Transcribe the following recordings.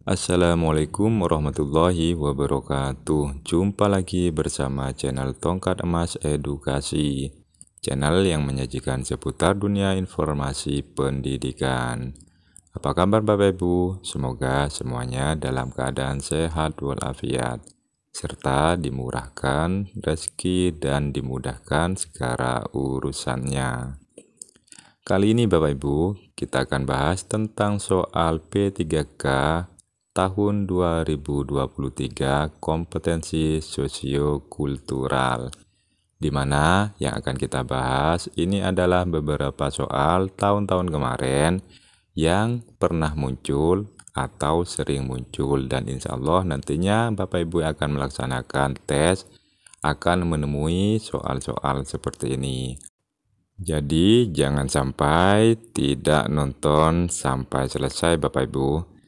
Assalamualaikum warahmatullahi wabarakatuh. Jumpa lagi bersama channel Tongkat Emas Edukasi, channel yang menyajikan seputar dunia informasi pendidikan. Apa kabar Bapak Ibu? Semoga semuanya dalam keadaan sehat walafiat, serta dimurahkan rezeki dan dimudahkan segala urusannya. Kali ini Bapak Ibu, kita akan bahas tentang soal P3K tahun 2023 kompetensi sosiokultural, di mana yang akan kita bahas ini adalah beberapa soal tahun-tahun kemarin yang pernah muncul atau sering muncul, dan insya Allah nantinya Bapak Ibu akan melaksanakan tes akan menemui soal-soal seperti ini. Jadi jangan sampai tidak nonton sampai selesai Bapak Ibu,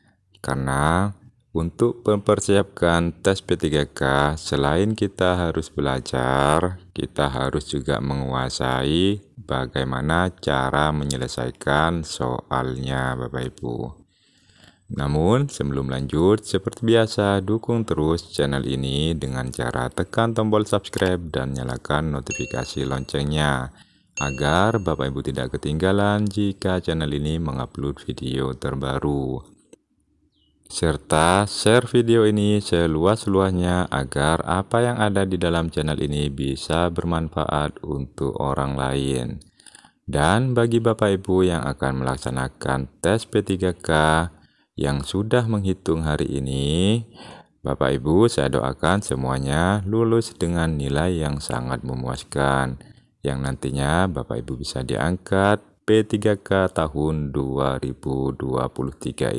karena untuk mempersiapkan tes P3K, selain kita harus belajar, kita harus juga menguasai bagaimana cara menyelesaikan soalnya Bapak Ibu. Namun sebelum lanjut, seperti biasa dukung terus channel ini dengan cara tekan tombol subscribe dan nyalakan notifikasi loncengnya, agar Bapak Ibu tidak ketinggalan jika channel ini mengupload video terbaru. Serta share video ini seluas-luasnya agar apa yang ada di dalam channel ini bisa bermanfaat untuk orang lain. Dan bagi Bapak Ibu yang akan melaksanakan tes P3K yang sudah menghitung hari ini, Bapak Ibu saya doakan semuanya lulus dengan nilai yang sangat memuaskan, yang nantinya Bapak Ibu bisa diangkat P3K tahun 2023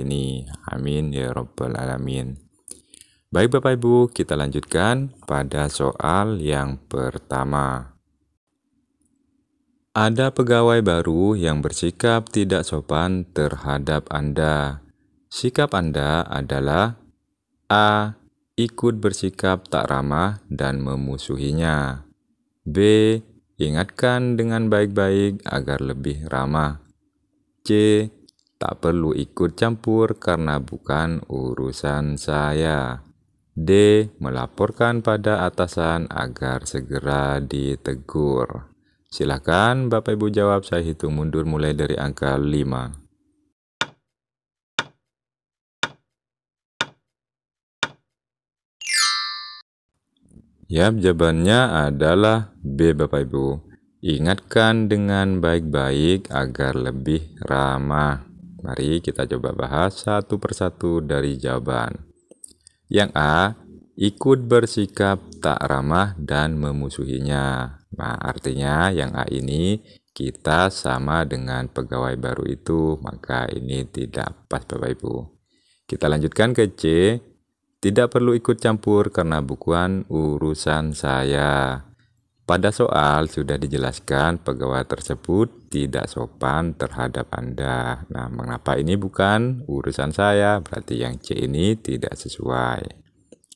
ini. Amin ya Rabbal Alamin. Baik Bapak Ibu, kita lanjutkan pada soal yang pertama. Ada pegawai baru yang bersikap tidak sopan terhadap Anda. Sikap Anda adalah A. Ikut bersikap tak ramah dan memusuhinya. B. Ingatkan dengan baik-baik agar lebih ramah. C. Tak perlu ikut campur karena bukan urusan saya. D. Melaporkan pada atasan agar segera ditegur. Silakan Bapak Ibu jawab, saya hitung mundur mulai dari angka 5. Jawabannya adalah B Bapak Ibu. Ingatkan dengan baik-baik agar lebih ramah. Mari kita coba bahas satu persatu dari jawaban. Yang A, ikut bersikap tak ramah dan memusuhinya. Nah, artinya yang A ini kita sama dengan pegawai baru itu, maka ini tidak pas Bapak Ibu. Kita lanjutkan ke C. Tidak perlu ikut campur karena bukan urusan saya. Pada soal sudah dijelaskan pegawai tersebut tidak sopan terhadap Anda. Nah, mengapa ini bukan urusan saya? Berarti yang C ini tidak sesuai.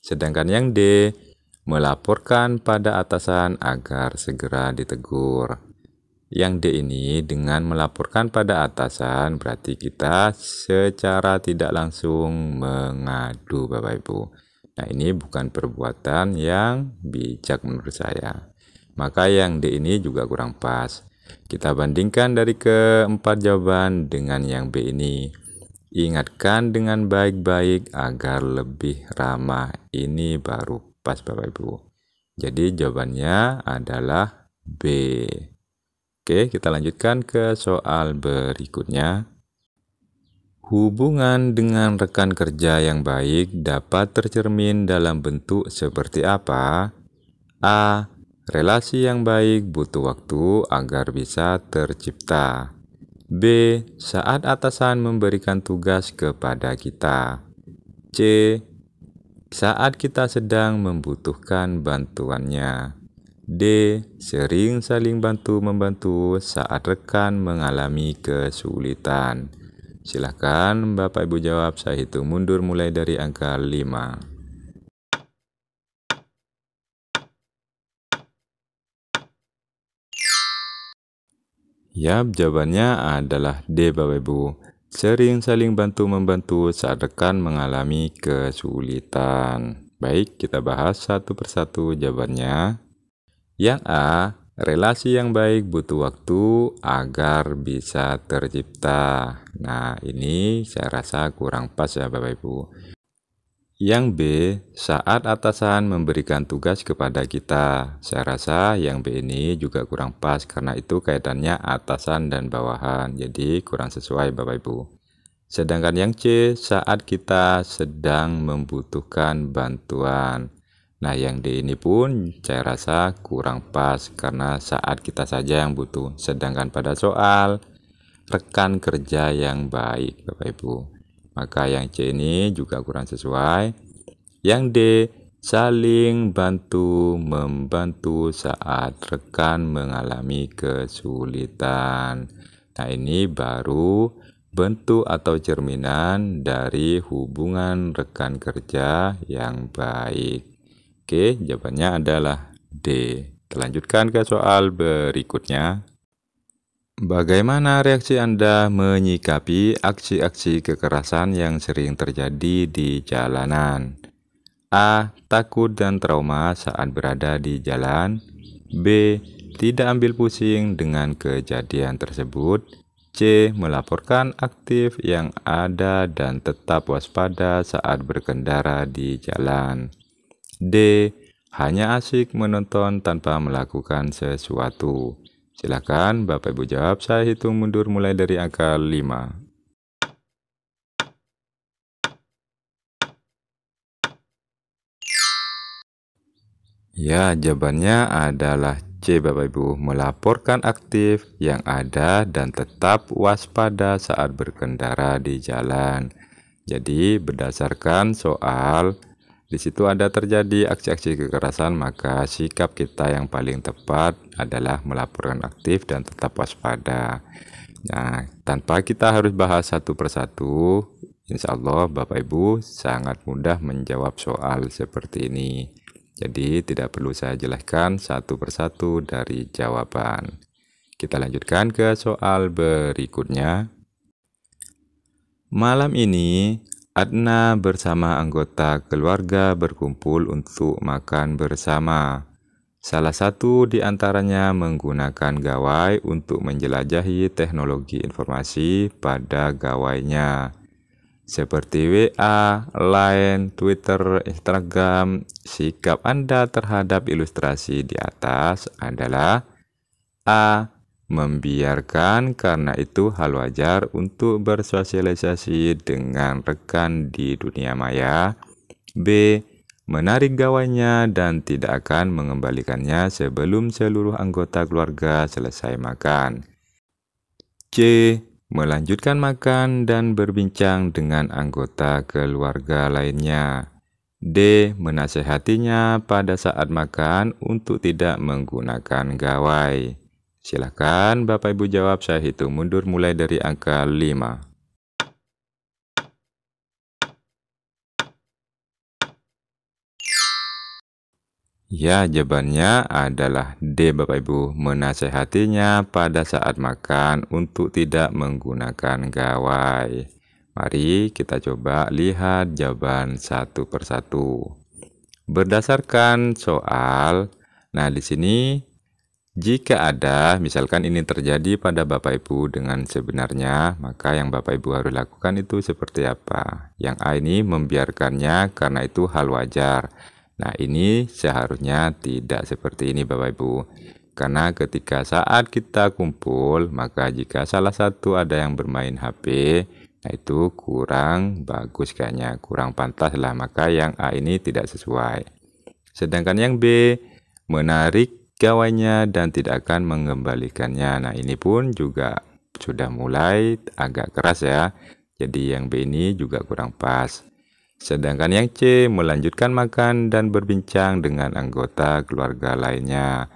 Sedangkan yang D, melaporkan pada atasan agar segera ditegur. Yang D ini dengan melaporkan pada atasan berarti kita secara tidak langsung mengadu Bapak Ibu. Nah, ini bukan perbuatan yang bijak menurut saya. Maka yang D ini juga kurang pas. Kita bandingkan dari keempat jawaban dengan yang B ini. Ingatkan dengan baik-baik agar lebih ramah. Ini baru pas Bapak Ibu. Jadi jawabannya adalah B. Oke, kita lanjutkan ke soal berikutnya. Hubungan dengan rekan kerja yang baik dapat tercermin dalam bentuk seperti apa? A. Relasi yang baik butuh waktu agar bisa tercipta. B. Saat atasan memberikan tugas kepada kita. C. Saat kita sedang membutuhkan bantuannya. D. Sering saling bantu-membantu saat rekan mengalami kesulitan. Silahkan Bapak Ibu jawab, saya hitung mundur mulai dari angka 5. Jawabannya adalah D Bapak Ibu. Sering saling bantu-membantu saat rekan mengalami kesulitan. Baik, kita bahas satu persatu jawabannya. Yang A, relasi yang baik butuh waktu agar bisa tercipta. Nah, ini saya rasa kurang pas ya Bapak Ibu. Yang B, saat atasan memberikan tugas kepada kita. Saya rasa yang B ini juga kurang pas karena itu kaitannya atasan dan bawahan. Jadi kurang sesuai Bapak Ibu. Sedangkan yang C, saat kita sedang membutuhkan bantuan. Nah, yang D ini pun saya rasa kurang pas karena saat kita saja yang butuh. Sedangkan pada soal rekan kerja yang baik Bapak Ibu, maka yang C ini juga kurang sesuai. Yang D, saling bantu-membantu saat rekan mengalami kesulitan. Nah, ini baru bentuk atau cerminan dari hubungan rekan kerja yang baik. Oke, jawabannya adalah D. Kita lanjutkan ke soal berikutnya. Bagaimana reaksi Anda menyikapi aksi-aksi kekerasan yang sering terjadi di jalanan? A. Takut dan trauma saat berada di jalan. B. Tidak ambil pusing dengan kejadian tersebut. C. Melaporkan aktif yang ada dan tetap waspada saat berkendara di jalan. D. Hanya asik menonton tanpa melakukan sesuatu. Silakan Bapak Ibu jawab, saya hitung mundur mulai dari angka 5. Ya, jawabannya adalah C Bapak Ibu, melaporkan aktif yang ada dan tetap waspada saat berkendara di jalan. Jadi berdasarkan soal di situ ada terjadi aksi-aksi kekerasan, maka sikap kita yang paling tepat adalah melaporkan aktif dan tetap waspada. Nah, tanpa kita harus bahas satu persatu, insya Allah Bapak Ibu sangat mudah menjawab soal seperti ini. Jadi tidak perlu saya jelaskan satu persatu dari jawaban. Kita lanjutkan ke soal berikutnya. Malam ini, Adna bersama anggota keluarga berkumpul untuk makan bersama. Salah satu di antaranya menggunakan gawai untuk menjelajahi teknologi informasi pada gawainya, seperti WA, Line, Twitter, Instagram. Sikap Anda terhadap ilustrasi di atas adalah A. Membiarkan karena itu hal wajar untuk bersosialisasi dengan rekan di dunia maya. B. Menarik gawainya dan tidak akan mengembalikannya sebelum seluruh anggota keluarga selesai makan. C. Melanjutkan makan dan berbincang dengan anggota keluarga lainnya. D. Menasehatinya pada saat makan untuk tidak menggunakan gawai. Silakan Bapak Ibu jawab, saya hitung mundur mulai dari angka 5. Ya, jawabannya adalah D Bapak Ibu, menasehatinya pada saat makan untuk tidak menggunakan gawai. Mari kita coba lihat jawaban satu persatu. Berdasarkan soal, nah di sini jika ada, misalkan ini terjadi pada Bapak Ibu dengan sebenarnya, maka yang Bapak Ibu harus lakukan itu seperti apa? Yang A ini membiarkannya karena itu hal wajar. Nah, ini seharusnya tidak seperti ini Bapak Ibu. Karena ketika saat kita kumpul, maka jika salah satu ada yang bermain HP, nah itu kurang bagus kayaknya, kurang pantas lah. Maka yang A ini tidak sesuai. Sedangkan yang B, menarik gawainya dan tidak akan mengembalikannya. Nah, ini pun juga sudah mulai agak keras ya. Jadi yang B ini juga kurang pas. Sedangkan yang C, melanjutkan makan dan berbincang dengan anggota keluarga lainnya.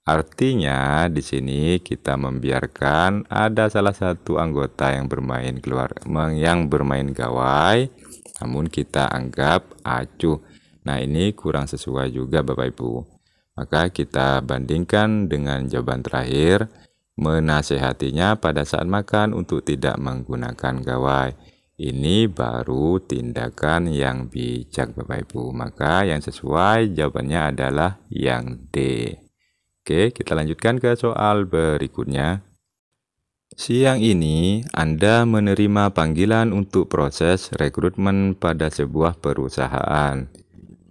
Artinya di sini kita membiarkan ada salah satu anggota yang bermain gawai, namun kita anggap acuh. Nah, ini kurang sesuai juga Bapak Ibu. Maka kita bandingkan dengan jawaban terakhir, menasehatinya pada saat makan untuk tidak menggunakan gawai. Ini baru tindakan yang bijak Bapak Ibu. Maka yang sesuai jawabannya adalah yang D. Oke, kita lanjutkan ke soal berikutnya. Siang ini, Anda menerima panggilan untuk proses rekrutmen pada sebuah perusahaan.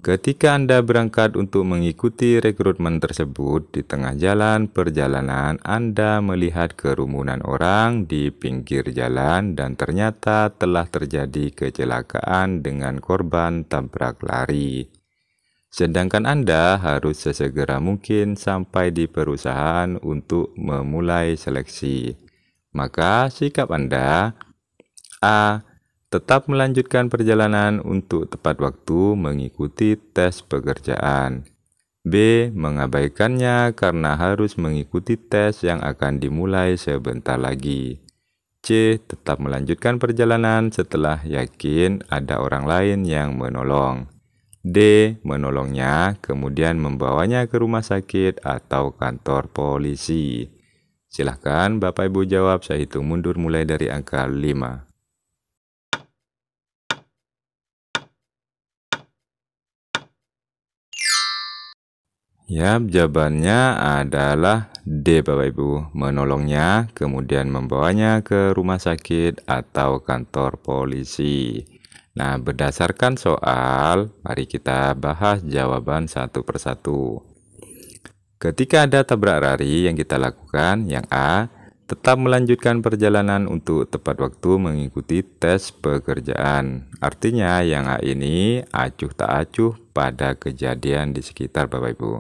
Ketika Anda berangkat untuk mengikuti rekrutmen tersebut, di tengah jalan perjalanan Anda melihat kerumunan orang di pinggir jalan dan ternyata telah terjadi kecelakaan dengan korban tabrak lari. Sedangkan Anda harus sesegera mungkin sampai di perusahaan untuk memulai seleksi. Maka sikap Anda: A. Tetap melanjutkan perjalanan untuk tepat waktu mengikuti tes pekerjaan. B. Mengabaikannya karena harus mengikuti tes yang akan dimulai sebentar lagi. C. Tetap melanjutkan perjalanan setelah yakin ada orang lain yang menolong. D. Menolongnya kemudian membawanya ke rumah sakit atau kantor polisi. Silahkan Bapak Ibu jawab, saya hitung mundur mulai dari angka 5. Ya, jawabannya adalah D Bapak Ibu. Menolongnya, kemudian membawanya ke rumah sakit atau kantor polisi. Nah, berdasarkan soal, mari kita bahas jawaban satu persatu. Ketika ada tabrak lari yang kita lakukan, yang A, tetap melanjutkan perjalanan untuk tepat waktu mengikuti tes pekerjaan. Artinya yang A ini acuh tak acuh pada kejadian di sekitar Bapak Ibu.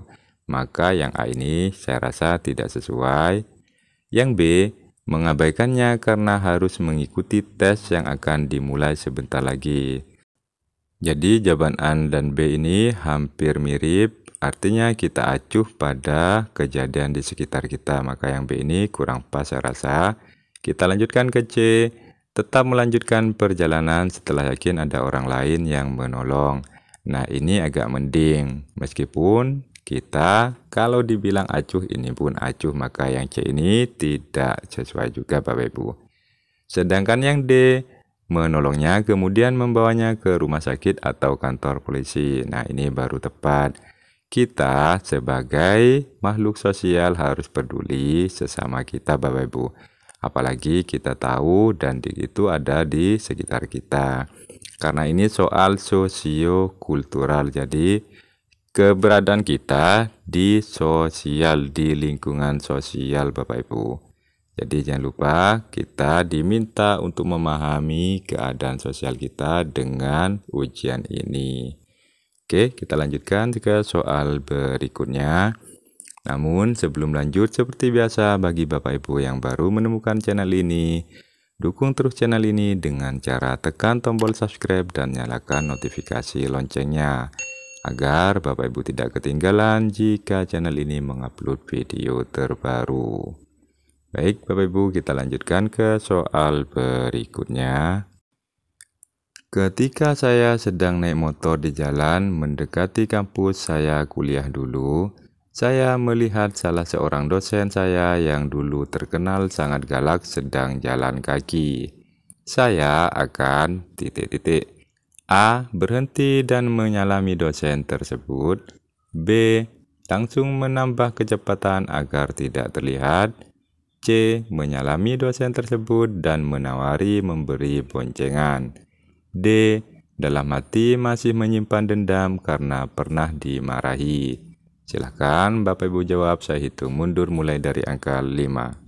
Maka yang A ini saya rasa tidak sesuai. Yang B, mengabaikannya karena harus mengikuti tes yang akan dimulai sebentar lagi. Jadi jawaban A dan B ini hampir mirip. Artinya kita acuh pada kejadian di sekitar kita. Maka yang B ini kurang pas saya rasa. Kita lanjutkan ke C. Tetap melanjutkan perjalanan setelah yakin ada orang lain yang menolong. Nah, ini agak mending. Meskipun kita kalau dibilang acuh ini pun acuh, maka yang C ini tidak sesuai juga Bapak Ibu. Sedangkan yang D, menolongnya kemudian membawanya ke rumah sakit atau kantor polisi. Nah, ini baru tepat. Kita sebagai makhluk sosial harus peduli sesama kita Bapak Ibu. Apalagi kita tahu dan itu ada di sekitar kita. Karena ini soal sosiokultural, jadi keberadaan kita di sosial, di lingkungan sosial Bapak Ibu. Jadi jangan lupa kita diminta untuk memahami keadaan sosial kita dengan ujian ini. Oke, kita lanjutkan ke soal berikutnya. Namun sebelum lanjut, seperti biasa bagi Bapak Ibu yang baru menemukan channel ini, dukung terus channel ini dengan cara tekan tombol subscribe dan nyalakan notifikasi loncengnya, agar Bapak Ibu tidak ketinggalan jika channel ini mengupload video terbaru. Baik Bapak Ibu, kita lanjutkan ke soal berikutnya. Ketika saya sedang naik motor di jalan mendekati kampus saya kuliah dulu, saya melihat salah seorang dosen saya yang dulu terkenal sangat galak sedang jalan kaki. Saya akan A. Berhenti dan menyalami dosen tersebut. B. Langsung menambah kecepatan agar tidak terlihat. C. Menyalami dosen tersebut dan menawari memberi boncengan. D. Dalam hati masih menyimpan dendam karena pernah dimarahi. Silahkan Bapak Ibu jawab, saya hitung mundur mulai dari angka 5.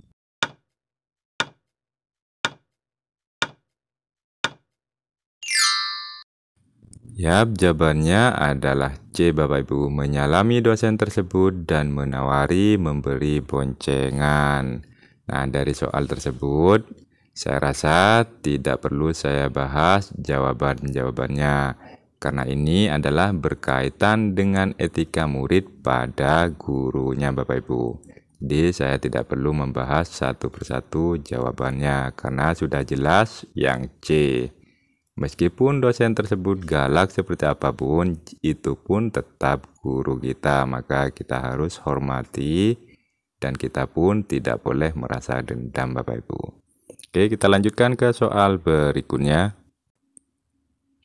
Yap, jawabannya adalah C Bapak Ibu, menyalami dosen tersebut dan menawari memberi boncengan. Nah, dari soal tersebut, saya rasa tidak perlu saya bahas jawaban-jawabannya, karena ini adalah berkaitan dengan etika murid pada gurunya Bapak Ibu. Jadi saya tidak perlu membahas satu persatu jawabannya, karena sudah jelas yang C. Meskipun dosen tersebut galak seperti apapun, itu pun tetap guru kita, maka kita harus hormati dan kita pun tidak boleh merasa dendam Bapak Ibu. Oke, kita lanjutkan ke soal berikutnya.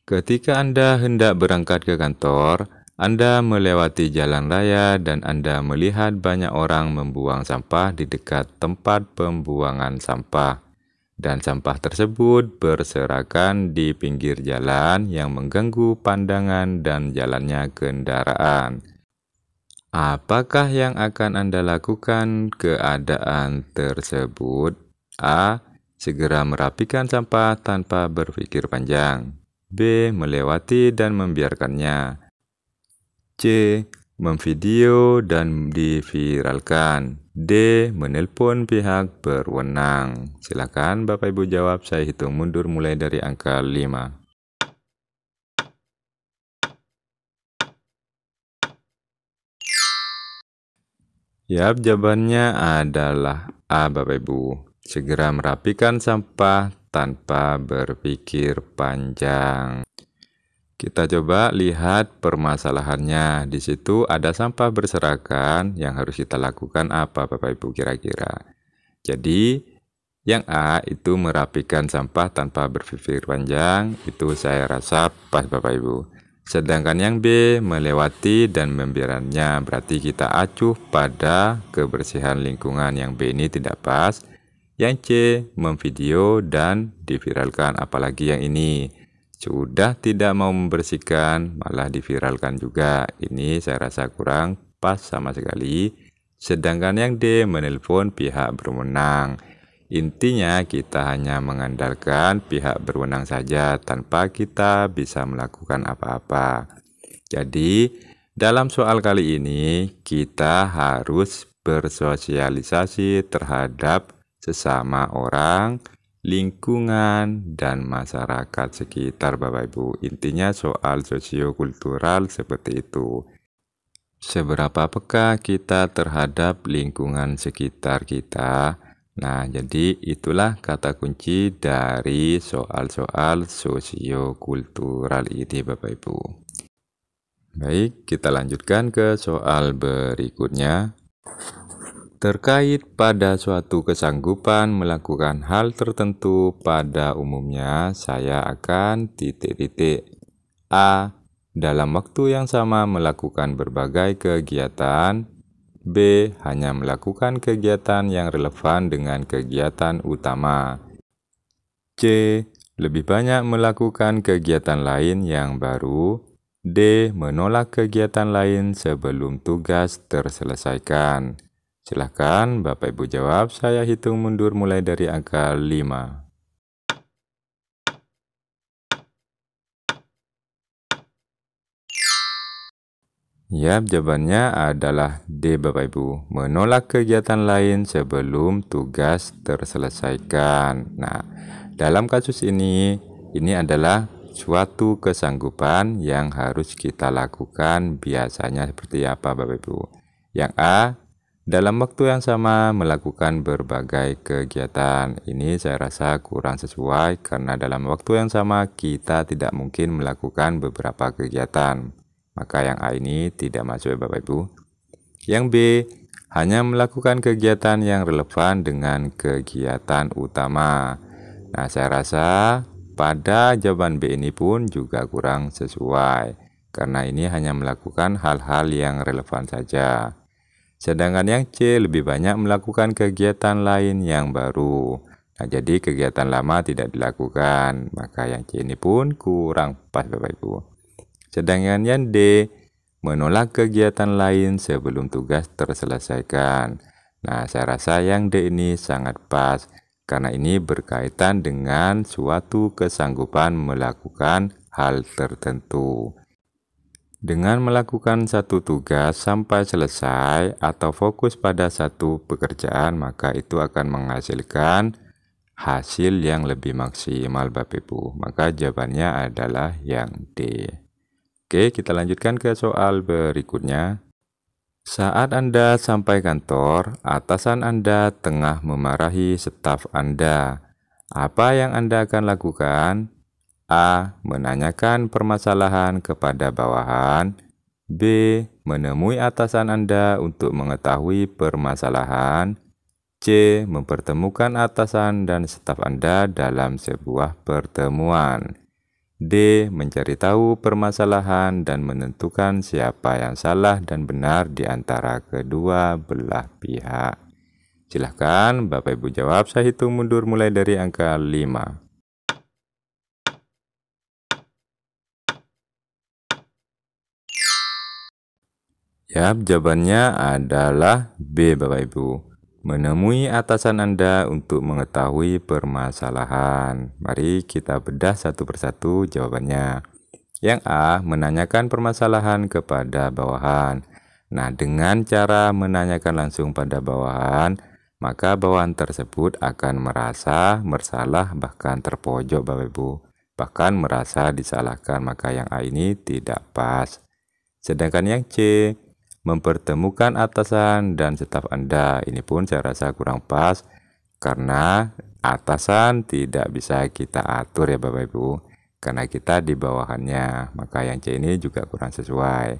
Ketika Anda hendak berangkat ke kantor, Anda melewati jalan raya dan Anda melihat banyak orang membuang sampah di dekat tempat pembuangan sampah. Dan sampah tersebut berserakan di pinggir jalan yang mengganggu pandangan dan jalannya kendaraan. Apakah yang akan Anda lakukan keadaan tersebut? A. Segera merapikan sampah tanpa berpikir panjang. B. Melewati dan membiarkannya. C. Memvideo dan diviralkan. D. Menelpon pihak berwenang. Silakan Bapak Ibu jawab, saya hitung mundur mulai dari angka 5. Yap, jawabannya adalah A Bapak Ibu. Segera merapikan sampah tanpa berpikir panjang. Kita coba lihat permasalahannya. Di situ ada sampah berserakan, yang harus kita lakukan apa Bapak Ibu kira-kira? Jadi, yang A itu merapikan sampah tanpa berpikir panjang, itu saya rasa pas Bapak Ibu. Sedangkan yang B melewati dan membiarkannya, berarti kita acuh pada kebersihan lingkungan. Yang B ini tidak pas. Yang C memvideo dan diviralkan, apalagi yang ini sudah tidak mau membersihkan malah diviralkan juga. Ini saya rasa kurang pas sama sekali. Sedangkan yang D menelpon pihak berwenang. Intinya kita hanya mengandalkan pihak berwenang saja tanpa kita bisa melakukan apa-apa. Jadi dalam soal kali ini kita harus bersosialisasi terhadap sesama orang, lingkungan, dan masyarakat sekitar Bapak Ibu. Intinya soal sosiokultural seperti itu. Seberapa peka kita terhadap lingkungan sekitar kita? Nah, jadi itulah kata kunci dari soal-soal sosiokultural ini Bapak Ibu. Baik, kita lanjutkan ke soal berikutnya. Terkait pada suatu kesanggupan melakukan hal tertentu, pada umumnya saya akan titik-titik. A. Dalam waktu yang sama melakukan berbagai kegiatan. B. Hanya melakukan kegiatan yang relevan dengan kegiatan utama. C. Lebih banyak melakukan kegiatan lain yang baru. D. Menolak kegiatan lain sebelum tugas terselesaikan. Silahkan Bapak Ibu jawab, saya hitung mundur mulai dari angka 5. Ya, jawabannya adalah D Bapak Ibu, menolak kegiatan lain sebelum tugas terselesaikan. Nah, dalam kasus ini adalah suatu kesanggupan yang harus kita lakukan. Biasanya seperti apa Bapak Ibu? Yang A, dalam waktu yang sama melakukan berbagai kegiatan. Ini saya rasa kurang sesuai karena dalam waktu yang sama kita tidak mungkin melakukan beberapa kegiatan. Maka yang A ini tidak masuk ya Bapak Ibu. Yang B, hanya melakukan kegiatan yang relevan dengan kegiatan utama. Nah, saya rasa pada jawaban B ini pun juga kurang sesuai karena ini hanya melakukan hal-hal yang relevan saja. Sedangkan yang C lebih banyak melakukan kegiatan lain yang baru. Nah, jadi kegiatan lama tidak dilakukan. Maka yang C ini pun kurang pas Bapak Ibu. Sedangkan yang D menolak kegiatan lain sebelum tugas terselesaikan. Nah, saya rasa yang D ini sangat pas. Karena ini berkaitan dengan suatu kesanggupan melakukan hal tertentu. Dengan melakukan satu tugas sampai selesai atau fokus pada satu pekerjaan, maka itu akan menghasilkan hasil yang lebih maksimal Bapak Ibu. Maka jawabannya adalah yang D. Oke, kita lanjutkan ke soal berikutnya. Saat Anda sampai kantor, atasan Anda tengah memarahi staf Anda. Apa yang Anda akan lakukan? A. Menanyakan permasalahan kepada bawahan. B. Menemui atasan Anda untuk mengetahui permasalahan. C. Mempertemukan atasan dan staf Anda dalam sebuah pertemuan. D. Mencari tahu permasalahan dan menentukan siapa yang salah dan benar di antara kedua belah pihak. Silahkan Bapak Ibu jawab, saya hitung mundur mulai dari angka 5. Yap, jawabannya adalah B, Bapak Ibu. Menemui atasan Anda untuk mengetahui permasalahan. Mari kita bedah satu persatu jawabannya. Yang A, menanyakan permasalahan kepada bawahan. Nah, dengan cara menanyakan langsung pada bawahan, maka bawahan tersebut akan merasa bersalah, bahkan terpojok, Bapak Ibu. Bahkan merasa disalahkan, maka yang A ini tidak pas. Sedangkan yang C, mempertemukan atasan dan staf Anda. Ini pun saya rasa kurang pas, karena atasan tidak bisa kita atur ya Bapak Ibu, karena kita di bawahannya. Maka yang C ini juga kurang sesuai.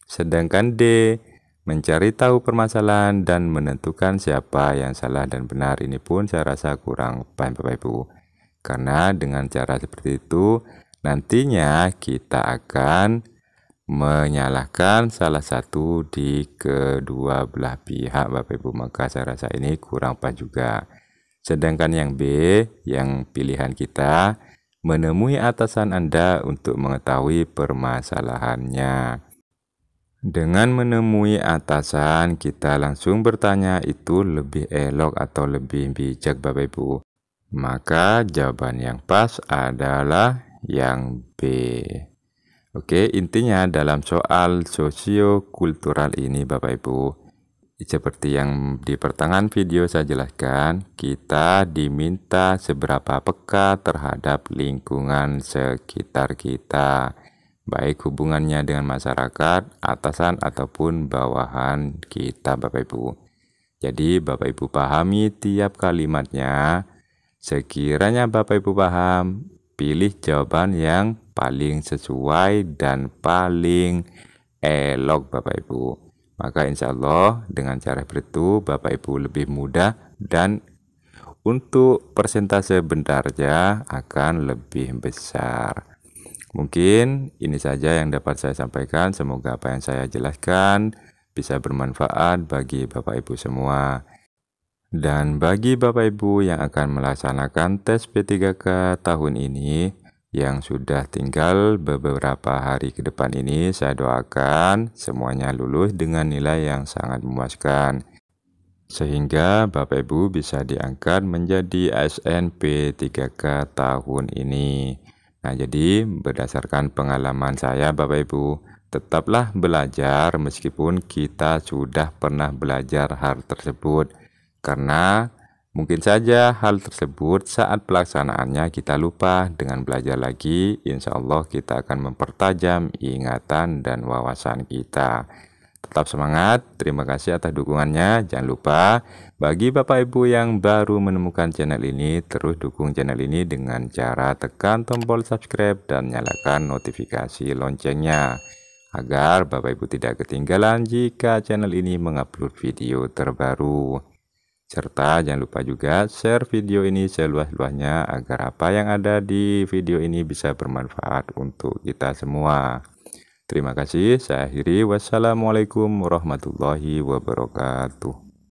Sedangkan D, mencari tahu permasalahan dan menentukan siapa yang salah dan benar. Ini pun saya rasa kurang pas Bapak Ibu, karena dengan cara seperti itu nantinya kita akan menyalahkan salah satu di kedua belah pihak Bapak Ibu, maka saya rasa ini kurang pas juga. Sedangkan yang B, yang pilihan kita, menemui atasan Anda untuk mengetahui permasalahannya. Dengan menemui atasan, kita langsung bertanya itu lebih elok atau lebih bijak Bapak Ibu. Maka jawaban yang pas adalah yang B. Oke, intinya dalam soal sosiokultural ini Bapak Ibu, seperti yang di pertengahan video saya jelaskan, kita diminta seberapa peka terhadap lingkungan sekitar kita, baik hubungannya dengan masyarakat, atasan ataupun bawahan kita Bapak Ibu. Jadi Bapak Ibu pahami tiap kalimatnya. Sekiranya Bapak Ibu paham, pilih jawaban yang paling sesuai dan paling elok Bapak Ibu. Maka insya Allah dengan cara itu Bapak Ibu lebih mudah, dan untuk persentase benarnya akan lebih besar. Mungkin ini saja yang dapat saya sampaikan. Semoga apa yang saya jelaskan bisa bermanfaat bagi Bapak Ibu semua. Dan bagi Bapak Ibu yang akan melaksanakan tes P3K tahun ini, yang sudah tinggal beberapa hari ke depan ini, saya doakan semuanya lulus dengan nilai yang sangat memuaskan, sehingga Bapak Ibu bisa diangkat menjadi ASN P3K tahun ini. Nah, jadi berdasarkan pengalaman saya Bapak Ibu, tetaplah belajar meskipun kita sudah pernah belajar hal tersebut, karena mungkin saja hal tersebut saat pelaksanaannya kita lupa. Dengan belajar lagi, insya Allah kita akan mempertajam ingatan dan wawasan kita. Tetap semangat, terima kasih atas dukungannya. Jangan lupa, bagi Bapak Ibu yang baru menemukan channel ini, terus dukung channel ini dengan cara tekan tombol subscribe dan nyalakan notifikasi loncengnya, agar Bapak Ibu tidak ketinggalan jika channel ini mengupload video terbaru. Serta jangan lupa juga share video ini seluas-luasnya agar apa yang ada di video ini bisa bermanfaat untuk kita semua. Terima kasih, saya akhiri. Wassalamualaikum warahmatullahi wabarakatuh.